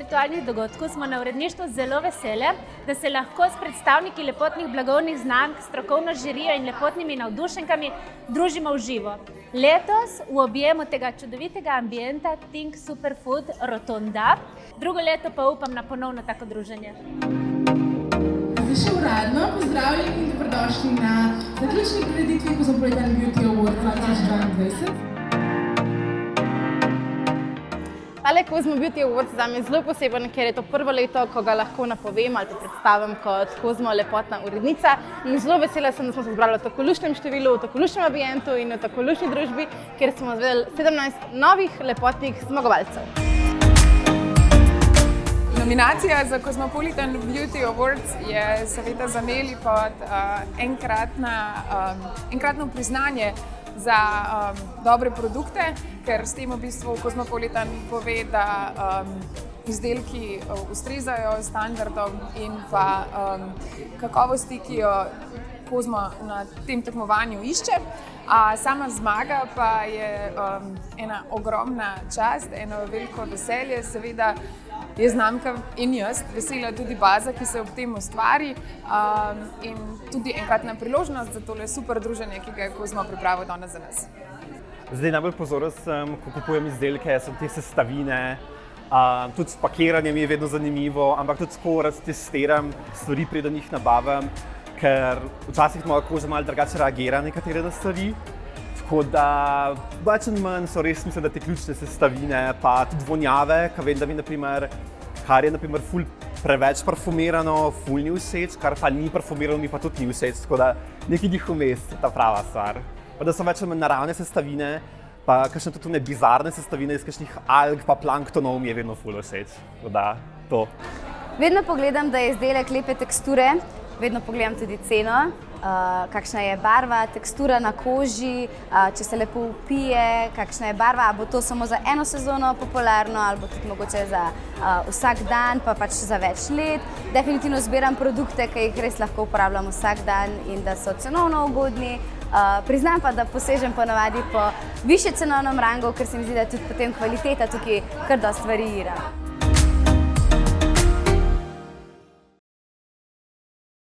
virtualnih dogodkov smo na uredništvu zelo vesele, da se lahko s predstavniki lepotnih blagovnih znamk, strokovno žirijo in lepotnimi navdušenkami družimo v živo. Letos v objemu tega čudovitega ambienta Think Superfood Rotonda, drugo leto pa upam na ponovno tako druženje. Zdaj še uradno pozdravljeni in dobrodošli na zaključni prireditvi Cosmopolitan Beauty Award 2022. Tale Cosmo Beauty Award zame je zelo poseben, ker je to prvo leto, ko ga lahko napovem ali pa predstavim kot Cosmo lepotna urednica. In zelo vesela sem, da smo se zbrali v tako luštnem številu, v tako luštnem ambientu in v tako luštni družbi, kjer smo izvedeli 17 novih lepotnih zmagovalcev. Nominacija za Cosmopolitan Beauty Awards je seveda za Neli kot enkratno priznanje za dobre produkte, ker s tem v bistvu Cosmopolitan pove, da izdelki ustrezajo standardom in pa kakovosti, ki jo Cosmo na tem tekmovanju išče. Sama zmaga pa je ena ogromna čast, eno veliko veselje, seveda je znamka in jaz vesela tudi baza, ki se ob tem ustvari in tudi enkratna priložnost za tole super druženje, ki ga je Cosmo pripravil danes za nas. Zdaj najbolj pozoren sem, ko kupujem izdelke, so te sestavine, tudi pakiranje mi je vedno zanimivo, ampak tudi tako testiram stvari, preden jih nabavim, ker včasih moja koža malo drugače reagira na nekatere stvari. Tako da več ali manj so res, mislim, da te ključne sestavine, pa tudi vonjave, ker vem, da mi naprimer, kar je naprimer ful preveč parfumirano, ful ni všeč, kar pa ni parfumirano, mi pa tudi ni všeč, tako da nekaj njih vmes je ta prava stvar. Pa da so več ali manj naravne sestavine, pa kakšne tudi bizarne sestavine iz kakšnih alg pa planktonov mi je vedno ful všeč, tako da to. Vedno pogledam, da je izdelek lepe teksture, vedno pogledam tudi ceno. Kakšna je barva, tekstura na koži, če se lepo upije, kakšna je barva, bo to samo za eno sezono popularno ali bo tudi mogoče za vsak dan, pa pač za več let. Definitivno zbiram produkte, ki jih res lahko uporabljam vsak dan in da so cenovno ugodni. Priznam pa, da posežem ponavadi po višje cenovnem rangu, ker se mi zdi, da tudi potem kvaliteta tukaj kar dosti variira.